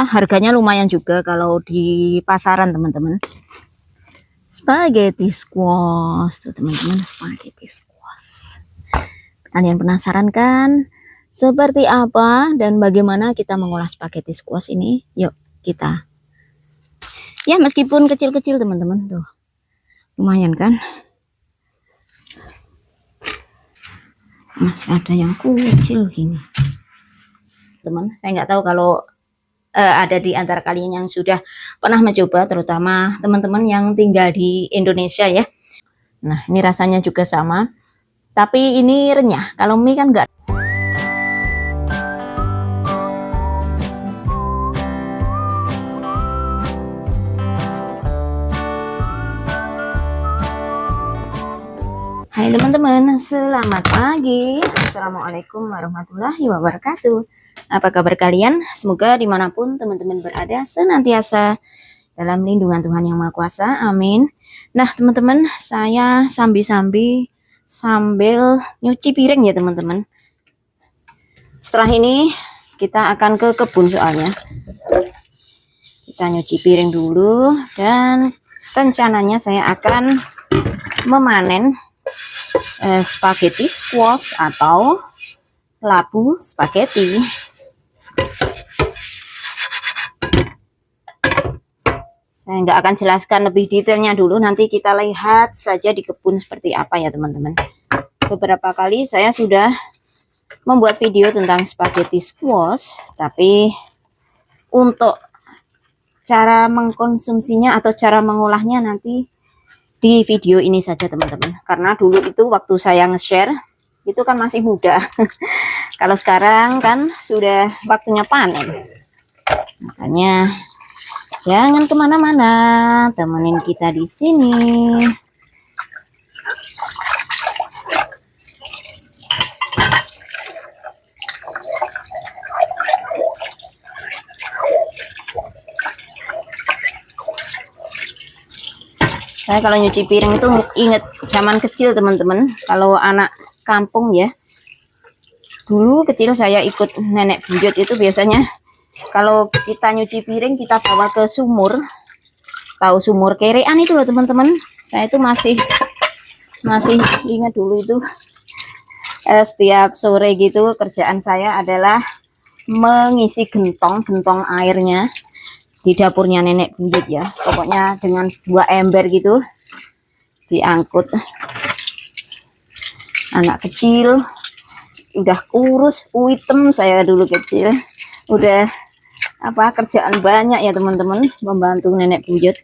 harganya lumayan juga kalau di pasaran teman-teman. Spaghetti squash tuh teman-teman, spaghetti squash. Kalian penasaran kan seperti apa dan bagaimana kita mengolah spaghetti squash ini? Yuk kita. Ya meskipun kecil-kecil teman-teman tuh, lumayan kan? Masih ada yang kecil gini. Teman, saya nggak tahu kalau ada di antara kalian yang sudah pernah mencoba, terutama teman-teman yang tinggal di Indonesia ya. Nah, ini rasanya juga sama, tapi ini renyah. Kalau mie kan enggak. Hai teman-teman, selamat pagi. Assalamualaikum warahmatullahi wabarakatuh. Apa kabar kalian? Semoga dimanapun teman-teman berada senantiasa dalam lindungan Tuhan Yang Maha Kuasa. Amin. Nah teman-teman, saya sambil nyuci piring ya teman-teman. Setelah ini kita akan ke kebun soalnya. Kita nyuci piring dulu dan rencananya saya akan memanen spaghetti squash atau labu spaghetti. Saya nggak akan jelaskan lebih detailnya dulu, nanti kita lihat saja di kebun seperti apa ya teman-teman. Beberapa kali saya sudah membuat video tentang spaghetti squash, tapi untuk cara mengkonsumsinya atau cara mengolahnya nanti di video ini saja teman-teman. Karena dulu itu waktu saya nge-share itu kan masih muda. Kalau sekarang kan sudah waktunya panen. Makanya jangan kemana-mana, temenin kita di sini. Saya kalau nyuci piring itu inget zaman kecil teman-teman. Kalau anak kampung ya, dulu kecil saya ikut nenek buyut itu biasanya kalau kita nyuci piring kita bawa ke sumur. Tahu sumur kerean itu loh teman-teman. Saya itu masih ingat dulu itu setiap sore gitu kerjaan saya adalah mengisi gentong airnya di dapurnya nenek buyut ya. Pokoknya dengan 2 ember gitu diangkut. Anak kecil udah kurus hitam saya dulu kecil. Udah kerjaan banyak ya teman-teman, membantu nenek buyut.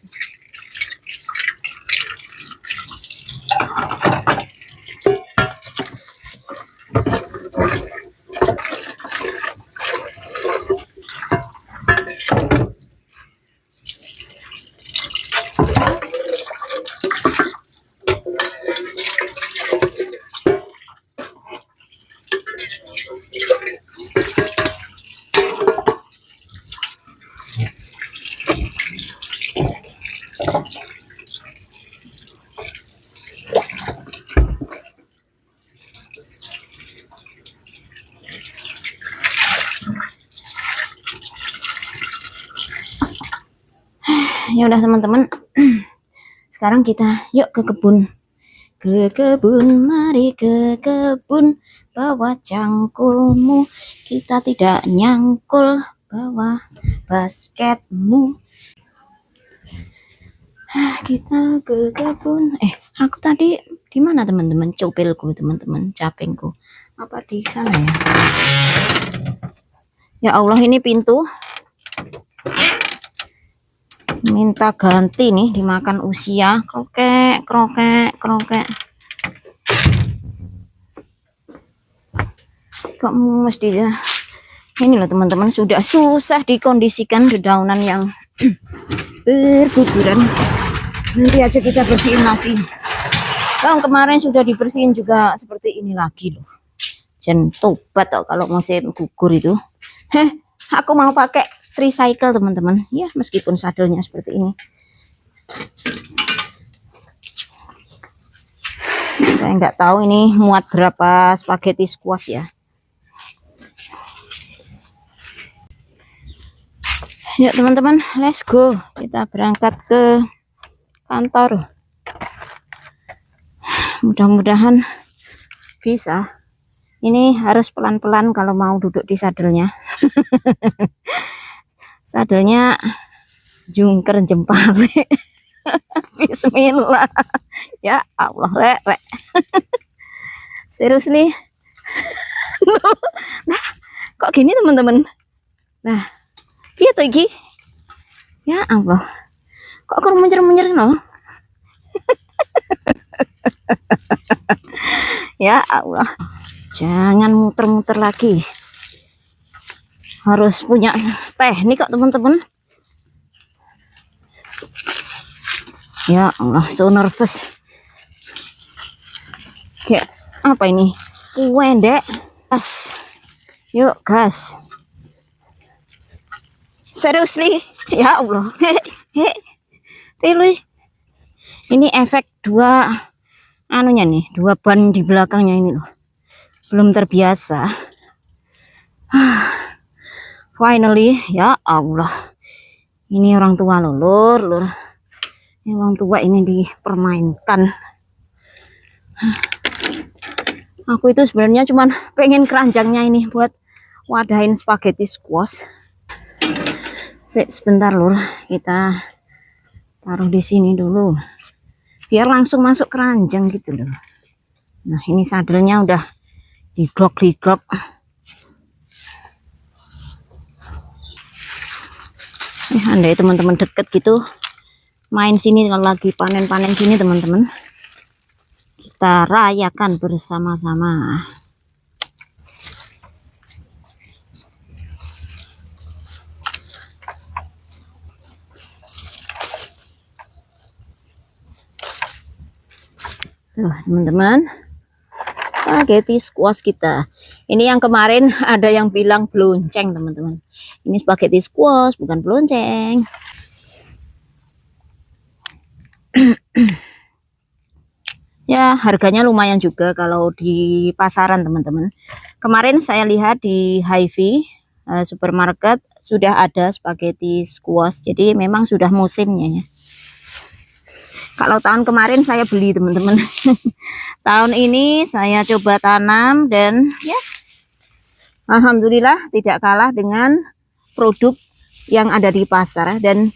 Ya udah teman-teman, sekarang kita yuk ke kebun. Mari ke kebun, bawa cangkulmu, kita tidak nyangkul, bawa basketmu. Kita ke kebun. Aku tadi di mana teman-teman? Copelku teman-teman, capengku. Apa di sana ya? Ya Allah, ini pintu minta ganti nih, dimakan usia. Krokek. Kok mesti ya? Ini loh teman-teman, sudah susah dikondisikan dedaunan yang berguguran. Nanti aja kita bersihin lagi. Kalau kemarin sudah dibersihin juga seperti ini lagi loh. Jangan tobat kalau musim gugur itu. Aku mau pakai tricycle teman-teman ya, meskipun sadelnya seperti ini. Saya nggak tahu ini muat berapa spaghetti squash ya. Yuk teman-teman, let's go. Kita berangkat ke kantor. Mudah-mudahan bisa. Ini harus pelan-pelan kalau mau duduk di sadelnya. Sadelnya jungker jempale. Bismillah. Ya Allah, rek. Serius nih. Nah, kok gini teman-teman? Nah, iya tuh Gi. Ya Allah. Kok kurang menyer-menyer no? Ya Allah. Jangan muter-muter lagi. Harus punya teknik kok teman-teman. Ya Allah, so nervous. Kayak apa ini? Wendek. Gas. Yuk, gas. Seriously? Ya Allah. Really? Ini efek dua anunya nih, dua ban di belakangnya ini loh. Belum terbiasa. Finally, ya Allah. Ini orang tua loh, lur. Ini orang tua ini dipermainkan. Aku itu sebenarnya cuman pengen keranjangnya ini buat wadahin spaghetti squash. Sebentar lur, kita taruh di sini dulu. Biar langsung masuk keranjang gitu loh. Nah, ini sadelnya udah diglok-diglok. Andai teman-teman deket gitu main sini kalau lagi panen-panen gini teman-teman, kita rayakan bersama-sama. Tuh teman-teman, spaghetti squash kita. Ini yang kemarin ada yang bilang blonceng teman-teman. Ini spaghetti squash bukan blonceng. Ya harganya lumayan juga kalau di pasaran teman-teman. Kemarin saya lihat di Hy-Vee supermarket sudah ada spaghetti squash. Jadi memang sudah musimnya ya. Kalau tahun kemarin saya beli teman-teman. Tahun ini saya coba tanam dan ya alhamdulillah tidak kalah dengan produk yang ada di pasar. Dan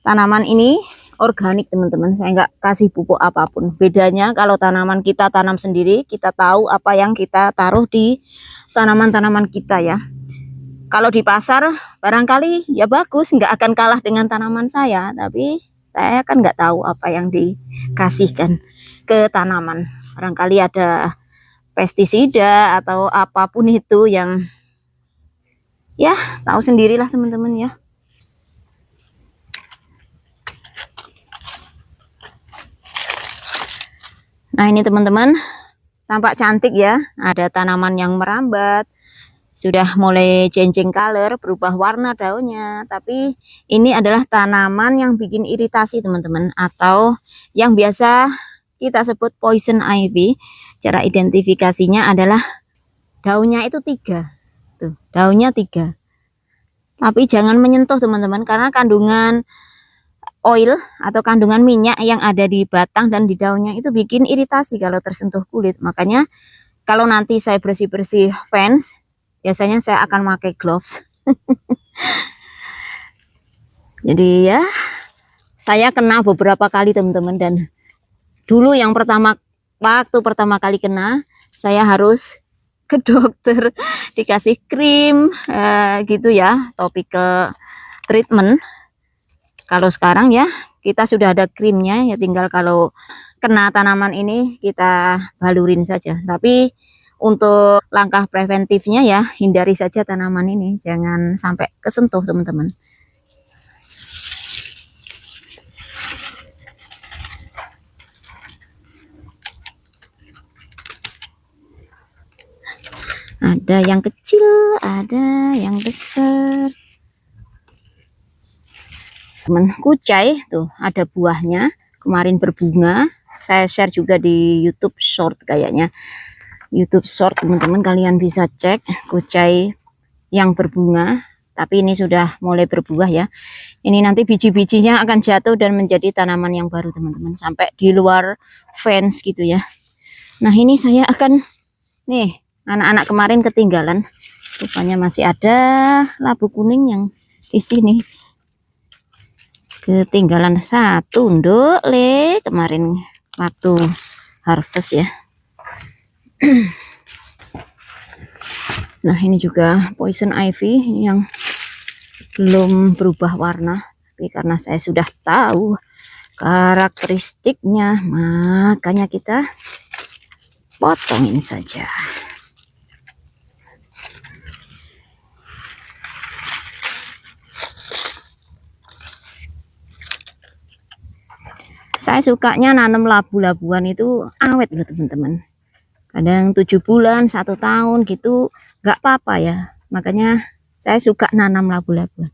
tanaman ini organik teman-teman, saya nggak kasih pupuk apapun. Bedanya kalau tanaman kita tanam sendiri, kita tahu apa yang kita taruh di tanaman-tanaman kita ya. Kalau di pasar barangkali ya bagus, nggak akan kalah dengan tanaman saya, tapi saya kan nggak tahu apa yang dikasihkan ke tanaman. Barangkali ada pestisida atau apapun itu yang ya tahu sendirilah teman-teman ya. Nah ini teman-teman, tampak cantik ya. Ada tanaman yang merambat, sudah mulai changing color, berubah warna daunnya. Tapi ini adalah tanaman yang bikin iritasi teman-teman, atau yang biasa kita sebut poison ivy. Cara identifikasinya adalah daunnya itu 3. Tuh, daunnya 3. Tapi jangan menyentuh teman-teman, karena kandungan oil atau kandungan minyak yang ada di batang dan di daunnya itu bikin iritasi kalau tersentuh kulit. Makanya kalau nanti saya bersih-bersih fence, biasanya saya akan pakai gloves. Jadi ya saya kena beberapa kali teman-teman, dan dulu yang waktu pertama kali kena, saya harus ke dokter dikasih krim gitu ya, topical treatment. Kalau sekarang ya kita sudah ada krimnya, ya tinggal kalau kena tanaman ini kita balurin saja. Tapi untuk langkah preventifnya ya hindari saja tanaman ini, jangan sampai kesentuh teman-teman. Ada yang kecil, ada yang besar. Teman kucai tuh ada buahnya, kemarin berbunga. Saya share juga di YouTube Short kayaknya. YouTube Short teman-teman, kalian bisa cek kucai yang berbunga. tapi ini sudah mulai berbuah ya. Ini nanti biji-bijinya akan jatuh dan menjadi tanaman yang baru teman-teman, sampai di luar fence gitu ya. Nah ini saya akan, nih anak-anak kemarin ketinggalan, rupanya masih ada labu kuning yang di sini. Ketinggalan satu nduk le kemarin waktu harvest ya. Nah ini juga poison ivy yang belum berubah warna, tapi karena saya sudah tahu karakteristiknya, makanya kita potongin saja. Saya sukanya nanam labu-labuan itu awet loh teman-teman. Kadang 7 bulan, 1 tahun gitu nggak apa-apa ya. Makanya saya suka nanam labu-labuan.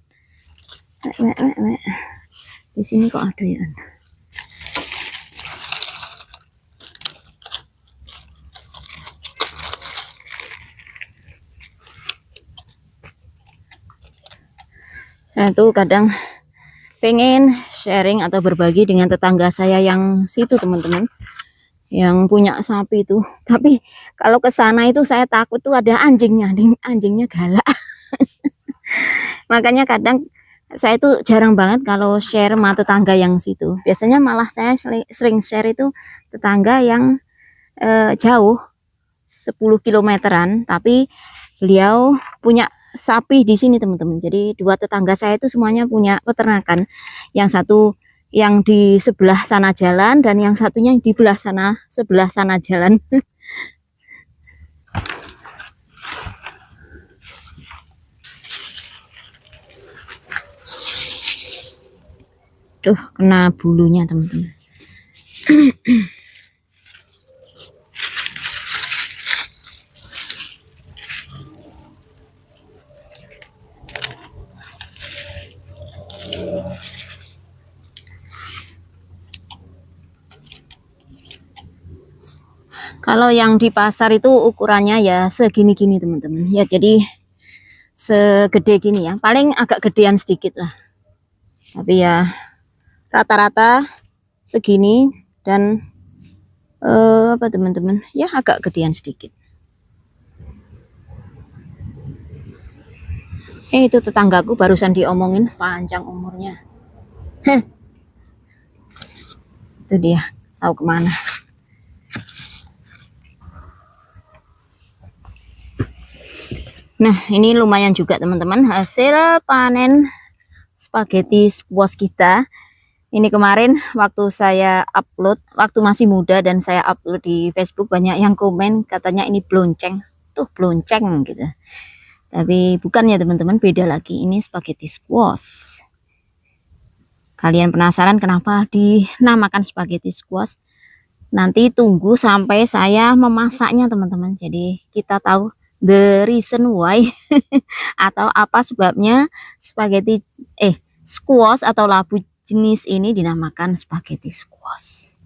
Di sini kok ada ya. Saya tuh kadang pengen sharing atau berbagi dengan tetangga saya yang situ teman-teman, yang punya sapi itu. Tapi kalau ke sana itu saya takut tuh ada anjingnya, anjingnya galak. Makanya kadang saya itu jarang banget kalau share sama tetangga yang situ. Biasanya malah saya sering share itu tetangga yang jauh 10 kilometeran, tapi beliau punya sapi di sini teman-teman. Jadi dua tetangga saya itu semuanya punya peternakan. Yang satu yang di sebelah sana jalan dan yang satunya di sebelah sana jalan. Tuh kena bulunya teman-teman. Kalau yang di pasar itu ukurannya ya segini-gini teman-teman. Ya jadi segede gini ya. Paling agak gedean sedikit lah. Tapi ya rata-rata segini dan apa teman-teman? Ya agak gedean sedikit. Itu tetanggaku barusan diomongin panjang umurnya. Itu dia tahu kemana. Nah ini lumayan juga teman-teman hasil panen spaghetti squash kita. Ini kemarin waktu saya upload, waktu masih muda dan saya upload di Facebook, banyak yang komen katanya ini blonceng, tuh blonceng gitu. Tapi bukan ya teman-teman, beda lagi, ini spaghetti squash. Kalian penasaran kenapa dinamakan spaghetti squash? Nanti tunggu sampai saya memasaknya teman-teman. Jadi kita tahu the reason why atau apa sebabnya spaghetti squash atau labu jenis ini dinamakan spaghetti squash.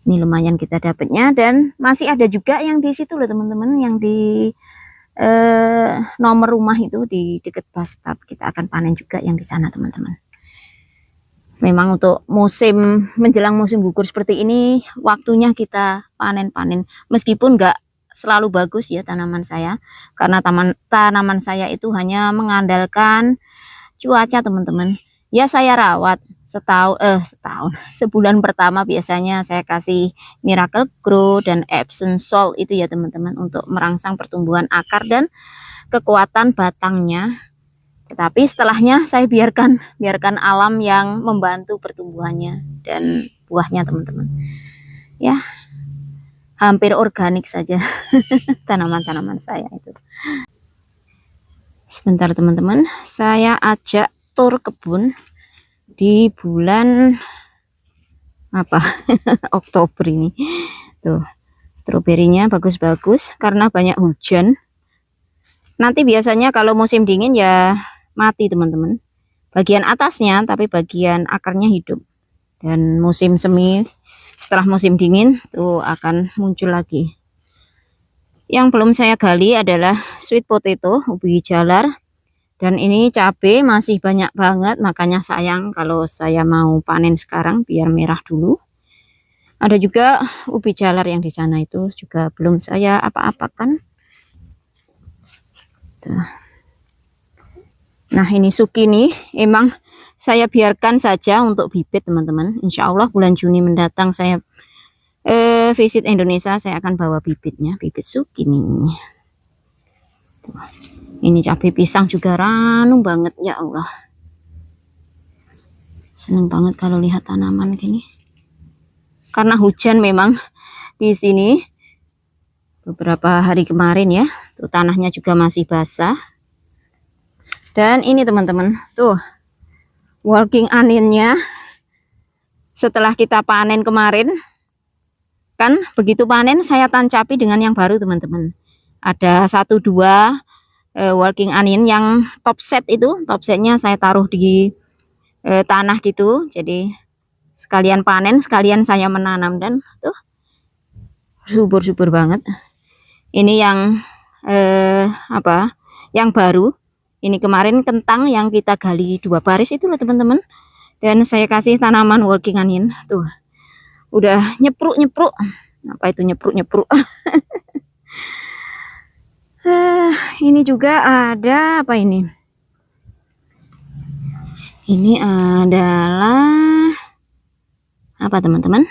Ini lumayan kita dapatnya, dan masih ada juga yang di situ loh teman-teman, yang di nomor rumah itu di dekat bus stop. Kita akan panen juga yang di sana teman-teman. Memang untuk musim menjelang musim gugur seperti ini waktunya kita panen-panen, meskipun enggak selalu bagus ya tanaman saya, karena tanaman saya itu hanya mengandalkan cuaca teman-teman. Ya saya rawat sebulan pertama biasanya saya kasih Miracle-Gro dan Epsom salt itu ya teman-teman, untuk merangsang pertumbuhan akar dan kekuatan batangnya. Tetapi setelahnya saya biarkan alam yang membantu pertumbuhannya dan buahnya teman-teman. Ya hampir organik saja tanaman-tanaman saya itu. Sebentar teman-teman, saya ajak tur kebun di bulan apa Oktober ini. Tuh stroberinya bagus-bagus karena banyak hujan. Nanti biasanya kalau musim dingin ya mati teman-teman, bagian atasnya, tapi bagian akarnya hidup. Dan musim semi, setelah musim dingin tuh akan muncul lagi. Yang belum saya gali adalah sweet potato, ubi jalar, Dan ini cabai masih banyak banget, makanya sayang kalau saya mau panen sekarang biar merah dulu. Ada juga ubi jalar yang di sana itu juga belum saya apa-apakan. Nah ini sukini emang saya biarkan saja untuk bibit teman-teman. Insya Allah bulan Juni mendatang saya visit Indonesia, saya akan bawa bibitnya, bibit sukini. Ini cabai pisang juga ranum banget, ya Allah. Seneng banget kalau lihat tanaman gini. Karena hujan memang di sini beberapa hari kemarin ya, tuh tanahnya juga masih basah. Dan ini teman-teman, tuh walking onion-nya setelah kita panen kemarin, kan begitu panen saya tancapi dengan yang baru teman-teman. Ada 1-2 walking onion yang top set itu, top setnya saya taruh di tanah gitu, jadi sekalian panen sekalian saya menanam. Dan tuh subur-subur banget. Ini yang apa yang baru, ini kemarin kentang yang kita gali 2 baris itu loh teman-teman, dan saya kasih tanaman walking onion. Tuh udah nyepruk-nyepruk. Apa itu nyepruk-nyepruk? Ini juga ada apa ini? Ini adalah apa teman-teman?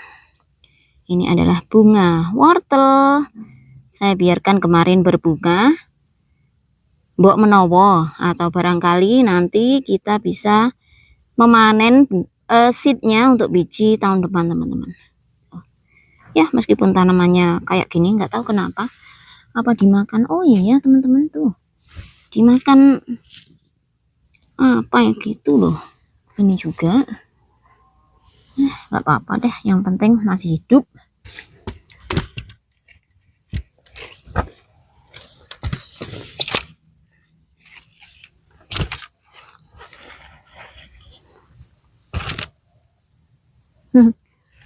Ini adalah bunga wortel. Saya biarkan kemarin berbunga. Mbok menowo atau barangkali nanti kita bisa memanen seednya untuk biji tahun depan teman-teman. Ya meskipun tanamannya kayak gini, nggak tahu kenapa. Apa dimakan? Oh iya teman-teman, tuh dimakan apa ya gitu loh. Ini juga nggak apa-apa deh, yang penting masih hidup.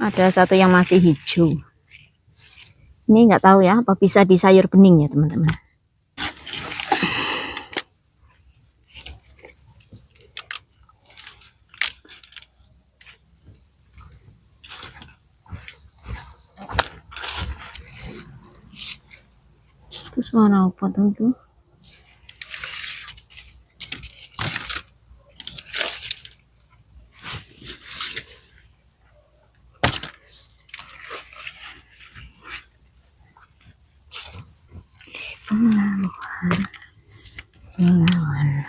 Ada satu yang masih hijau. Ini nggak tahu ya apa bisa di sayur bening ya teman-teman. Terus warna apa tuh? Pengalaman.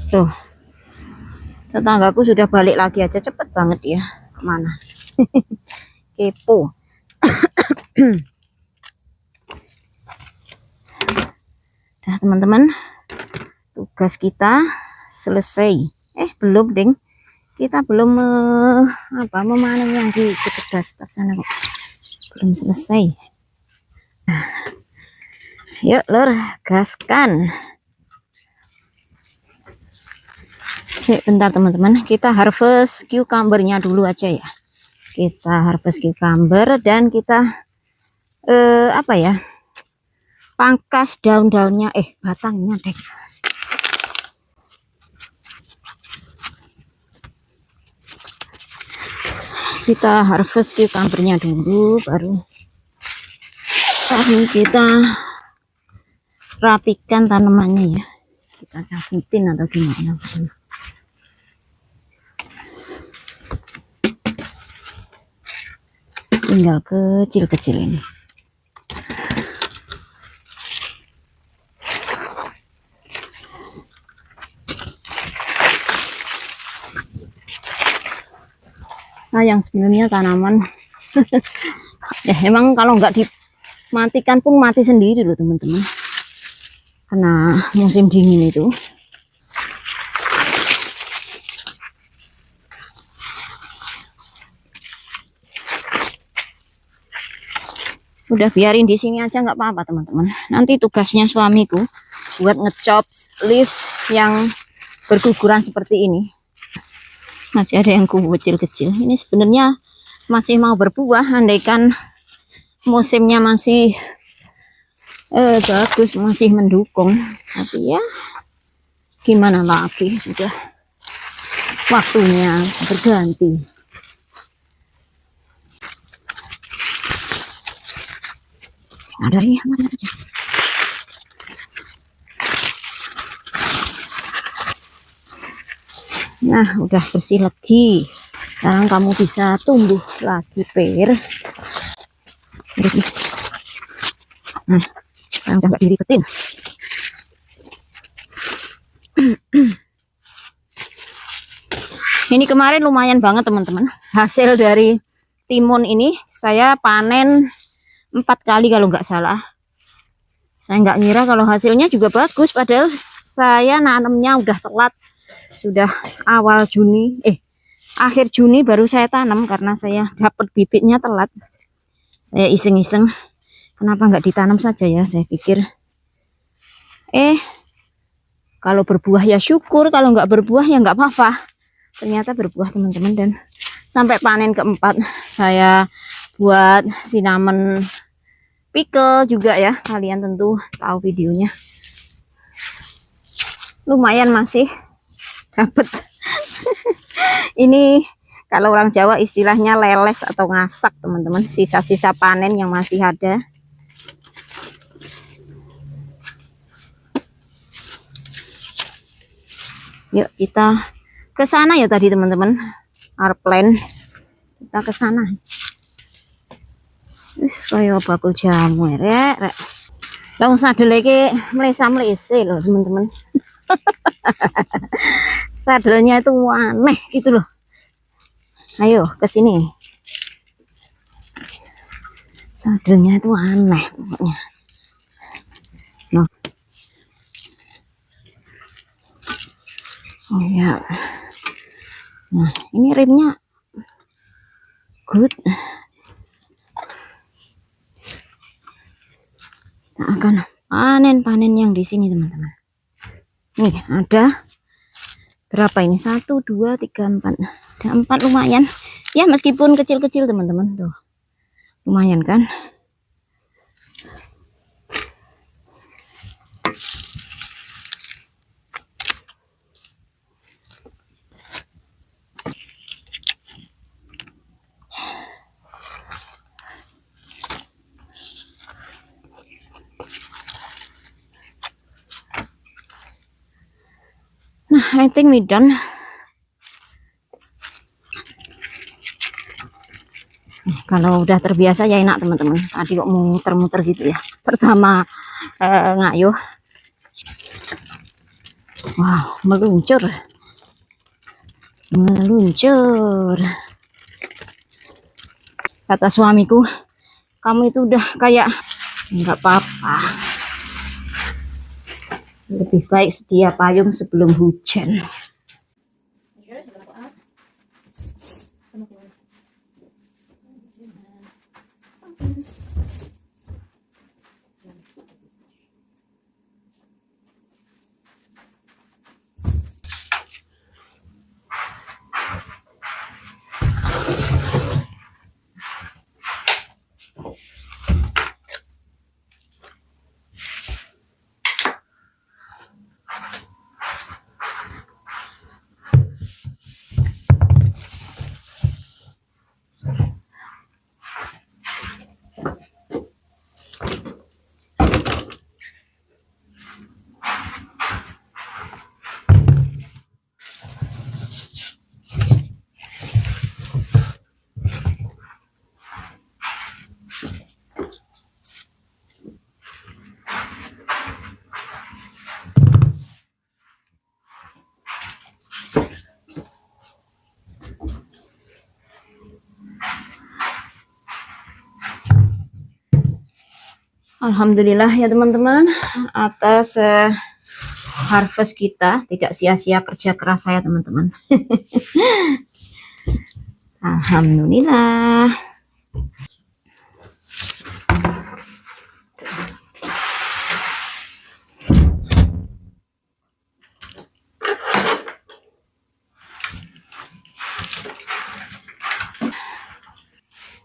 Tuh tetanggaku sudah balik lagi aja, cepet banget ya. Kemana? Kepo. Nah teman-teman, tugas kita selesai. Belum ding, kita belum memanen yang di dekat sana kok. Belum selesai. Nah, yuk lur, gaskan. Bentar teman-teman, kita harvest cucumbernya dulu aja ya. Kita harvest cucumber dan kita apa ya, pangkas daun-daunnya, batangnya deh. Kita harvest cucumbernya dulu, baru kita rapikan tanamannya ya. Kita cabutin atau gimana. Tinggal kecil-kecil ini. Nah yang sebenarnya tanaman ya emang kalau nggak dimatikan pun mati sendiri loh teman-teman, karena musim dingin itu. Udah biarin di sini aja nggak apa-apa teman-teman. Nanti tugasnya suamiku buat ngechop leaves yang berguguran seperti ini. Masih ada yang kecil-kecil. Ini sebenarnya masih mau berbuah, andaikan musimnya masih bagus, masih mendukung. Tapi ya gimana lagi, sudah waktunya berganti. Ada ya, mana saja. Nah, udah bersih lagi. Sekarang kamu bisa tumbuh lagi, Per. Nah, sekarang udah nggak diriketin. Ini kemarin lumayan banget, teman-teman. Hasil dari timun ini saya panen 4 kali kalau nggak salah. Saya nggak ngira kalau hasilnya juga bagus, padahal saya nanamnya udah telat. Sudah awal Juni, akhir Juni baru saya tanam karena saya dapat bibitnya telat. Saya iseng-iseng, kenapa nggak ditanam saja ya, saya pikir. Kalau berbuah ya syukur, kalau nggak berbuah ya nggak apa-apa. Ternyata berbuah, teman-teman, dan sampai panen keempat saya buat cinnamon pickle juga ya. Kalian tentu tahu videonya. Lumayan masih dapat. Ini kalau orang Jawa istilahnya leles atau ngasak, teman-teman. Sisa-sisa panen yang masih ada. Yuk kita ke sana ya tadi, teman-teman. Our plan kita ke sana. Wis kaya bakul jamu rek. Lah sadel iki mlesa-mlese loh, teman-teman. Sadelnya itu aneh gitu loh. Ayo ke sini. Sadelnya itu aneh pokoknya. Nah. Oh ya. Nah, ini remnya good. Kita akan panen yang di sini, teman-teman. Nih ada berapa ini? 1, 2, 3, 4. Ada 4, lumayan. Ya meskipun kecil-kecil, teman-teman. Tuh. Lumayan kan? Nah, I think we done. Kalau udah terbiasa ya enak, teman-teman. Tadi kok muter-muter gitu ya. Pertama ngayuh. Wow, meluncur. Kata suamiku, kamu itu udah kayak nggak apa-apa. Lebih baik sedia payung sebelum hujan. Alhamdulillah ya teman-teman, atas harvest kita, tidak sia-sia kerja keras saya teman-teman. Alhamdulillah.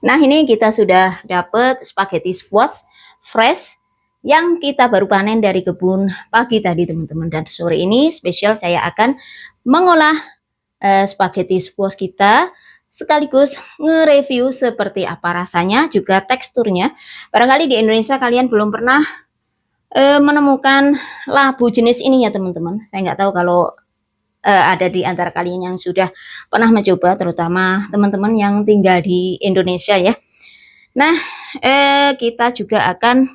Nah, ini kita sudah dapat spaghetti squash fresh yang kita baru panen dari kebun pagi tadi teman-teman. Dan sore ini spesial saya akan mengolah spaghetti squash kita, sekaligus nge-review seperti apa rasanya, juga teksturnya. Barangkali di Indonesia kalian belum pernah menemukan labu jenis ini ya teman-teman. Saya nggak tahu kalau ada di antara kalian yang sudah pernah mencoba, terutama teman-teman yang tinggal di Indonesia ya. Nah, kita juga akan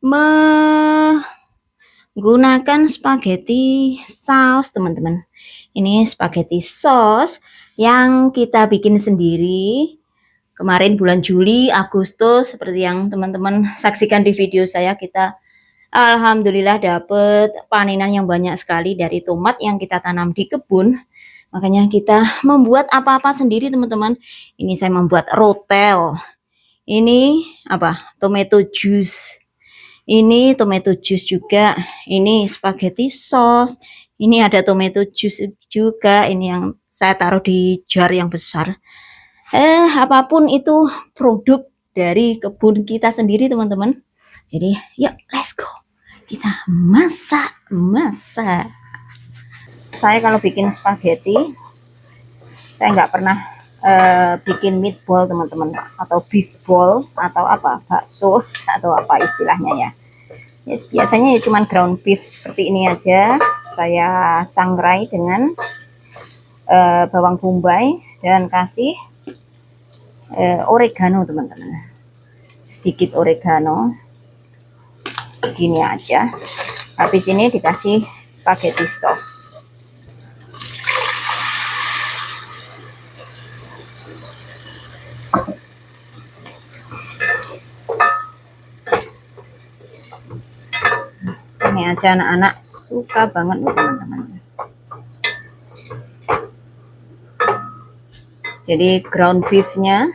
menggunakan spaghetti saus teman-teman. Ini spaghetti sauce yang kita bikin sendiri kemarin bulan Juli, Agustus, seperti yang teman-teman saksikan di video saya. Kita alhamdulillah dapat panenan yang banyak sekali dari tomat yang kita tanam di kebun. Makanya kita membuat apa-apa sendiri teman-teman. Ini saya membuat rotel. Ini apa? Tomato juice. Ini tomato juice juga. Ini spaghetti sauce. Ini ada tomato juice juga. Ini yang saya taruh di jar yang besar. Apapun itu produk dari kebun kita sendiri teman-teman. Jadi yuk let's go. Kita masak. Saya kalau bikin spaghetti, saya nggak pernah bikin meatball teman-teman, atau beef ball, atau apa, bakso, atau apa istilahnya ya. Biasanya ya cuman ground beef seperti ini aja. Saya sangrai dengan bawang bombay dan kasih oregano teman-teman, sedikit oregano gini aja. Habis ini dikasih spaghetti sauce. Ini aja anak-anak suka banget nih teman-teman. Jadi ground beefnya,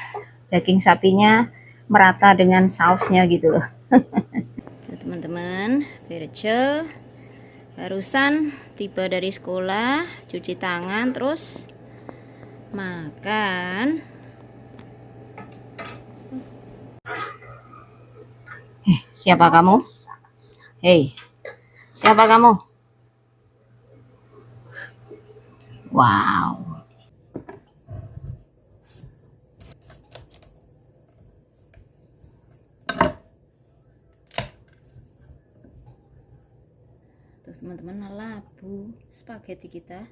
daging sapinya merata dengan sausnya gitu loh. Teman-teman, Virgil barusan tiba dari sekolah, cuci tangan, terus makan. Siapa kamu? Hei, siapa kamu? Wow. Tuh teman-teman, labu spaghetti kita.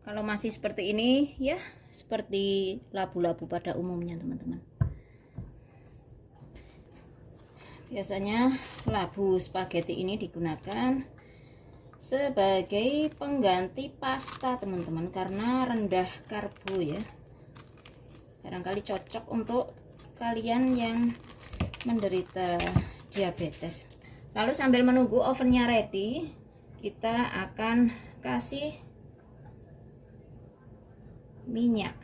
Kalau masih seperti ini ya, seperti labu-labu pada umumnya teman-teman. Biasanya labu spaghetti ini digunakan sebagai pengganti pasta teman-teman, karena rendah karbo ya. Barangkali cocok untuk kalian yang menderita diabetes. Lalu sambil menunggu ovennya ready, kita akan kasih minyak.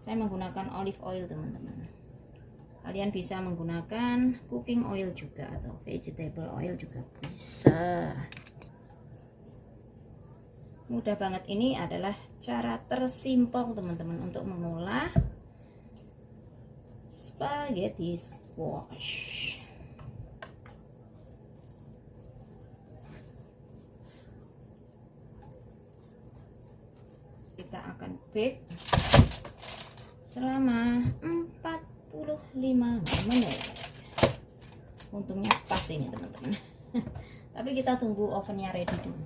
Saya menggunakan olive oil teman-teman. Kalian bisa menggunakan cooking oil juga atau vegetable oil juga bisa. Mudah banget, ini adalah cara tersimpel teman-teman untuk mengolah spaghetti squash. Kita akan bake selama 45 menit. Untungnya pas ini teman-teman. Tapi kita tunggu ovennya ready dulu.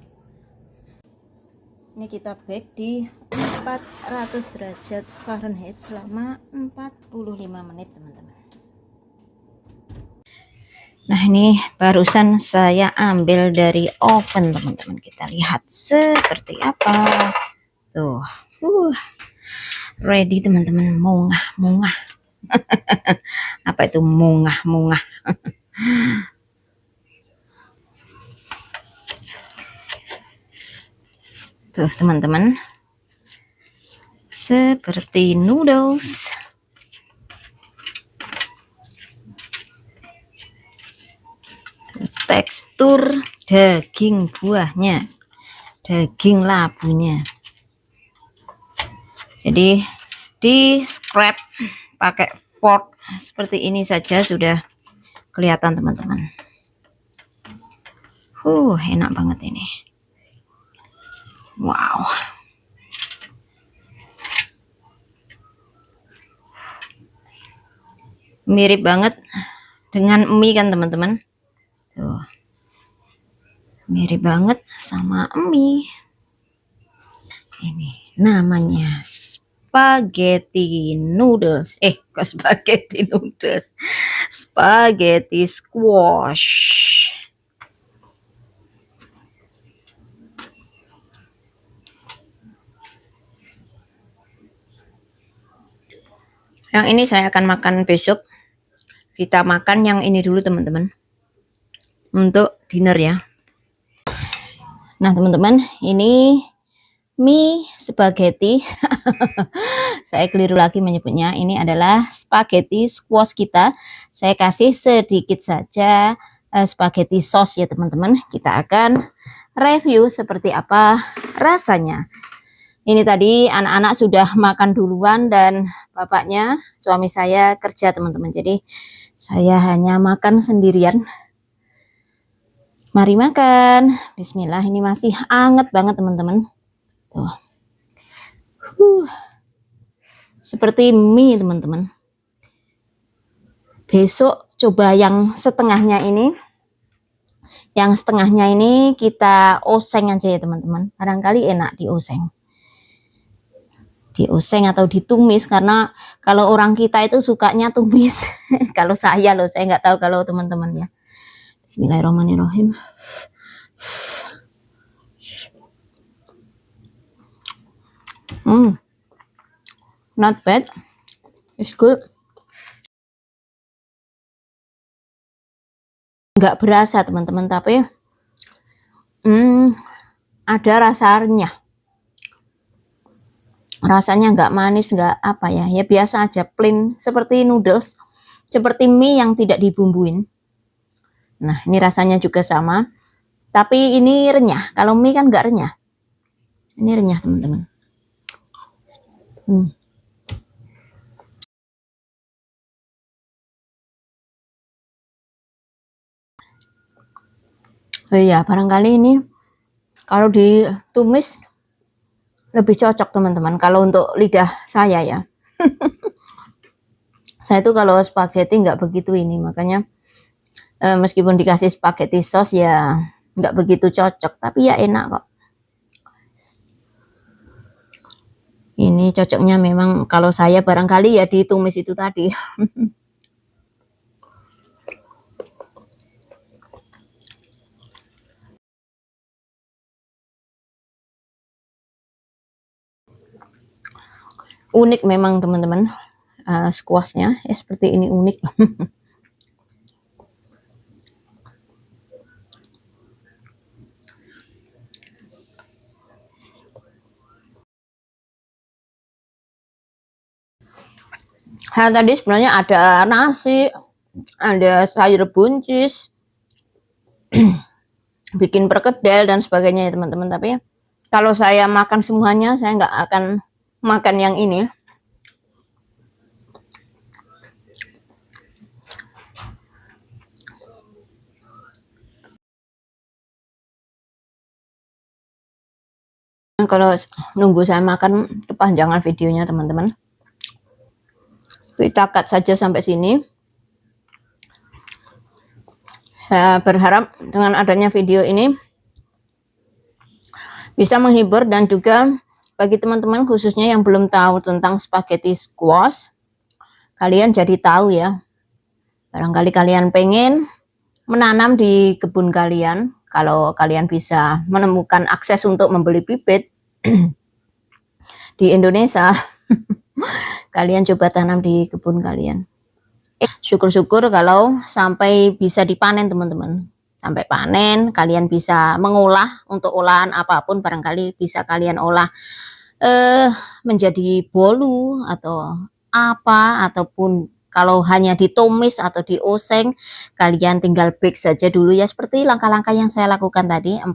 Ini kita bake di 400 derajat Fahrenheit selama 45 menit teman-teman. Nah, ini barusan saya ambil dari oven teman-teman. Kita lihat seperti apa. Tuh, ready teman-teman. Mungah. Apa itu mungah? Tuh teman-teman, seperti noodles. Tekstur daging buahnya, daging labunya. Jadi di scrap pakai fork seperti ini saja sudah kelihatan teman-teman. Enak banget ini. Wow. Mirip banget dengan mie kan teman-teman. Tuh. Mirip banget sama mie. Ini namanya spaghetti noodles. Kok spaghetti noodles? Spaghetti squash. Yang ini saya akan makan besok. Kita makan yang ini dulu teman-teman. Untuk dinner ya. Nah teman-teman, ini mie spaghetti. Saya keliru lagi menyebutnya. Ini adalah spaghetti squash kita. Saya kasih sedikit saja spaghetti sauce ya teman-teman. Kita akan review seperti apa rasanya. Ini tadi anak-anak sudah makan duluan dan bapaknya, suami saya kerja teman-teman. Jadi saya hanya makan sendirian. Mari makan. Bismillah, ini masih anget banget teman-teman. Tuh. Seperti mie teman-teman. Besok coba yang setengahnya ini. Yang setengahnya ini kita oseng aja ya teman-teman. Barangkali enak dioseng. Dioseng atau ditumis, karena kalau orang kita itu sukanya tumis. Kalau saya loh, saya nggak tahu kalau teman-teman ya. Bismillahirrahmanirrahim. Not bad, it's good. Nggak berasa teman-teman, tapi ada rasanya. Rasanya nggak manis, nggak apa ya, ya biasa aja, plain seperti noodles, seperti mie yang tidak dibumbuin. Nah ini rasanya juga sama, tapi ini renyah. Kalau mie kan nggak renyah, ini renyah teman-teman. Oh iya, barangkali ini kalau ditumis lebih cocok teman-teman, kalau untuk lidah saya ya. Saya tuh kalau spaghetti nggak begitu ini, makanya meskipun dikasih spaghetti sauce ya nggak begitu cocok, tapi ya enak kok. Ini cocoknya memang kalau saya barangkali ya ditumis itu tadi. Unik memang teman-teman, squashnya ya seperti ini, unik. Tadi sebenarnya ada nasi, ada sayur buncis, bikin perkedel dan sebagainya ya teman-teman. Tapi kalau saya makan semuanya, saya nggak akan makan yang ini. Kalau nunggu saya makan kepanjangan videonya teman-teman. Kita cut saja sampai sini. Saya berharap dengan adanya video ini bisa menghibur, dan juga bagi teman-teman khususnya yang belum tahu tentang spaghetti squash, kalian jadi tahu ya. Barangkali kalian pengen menanam di kebun kalian, kalau kalian bisa menemukan akses untuk membeli bibit di Indonesia, kalian coba tanam di kebun kalian. Syukur-syukur kalau sampai bisa dipanen teman-teman. Sampai panen, kalian bisa mengolah untuk olahan apapun, barangkali bisa kalian olah menjadi bolu atau apa, ataupun kalau hanya ditumis atau dioseng, kalian tinggal bake saja dulu ya, seperti langkah-langkah yang saya lakukan tadi. 40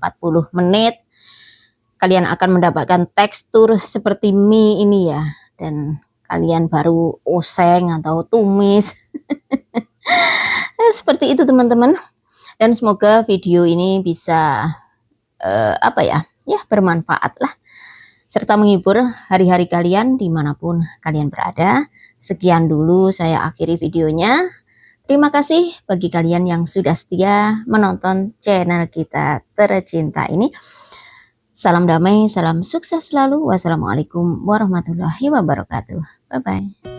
menit kalian akan mendapatkan tekstur seperti mie ini ya, dan kalian baru oseng atau tumis. Seperti itu teman-teman. Dan semoga video ini bisa bermanfaat lah, serta menghibur hari-hari kalian dimanapun kalian berada. Sekian dulu saya akhiri videonya. Terima kasih bagi kalian yang sudah setia menonton channel kita tercinta ini. Salam damai, salam sukses selalu. Wassalamualaikum warahmatullahi wabarakatuh. Bye-bye.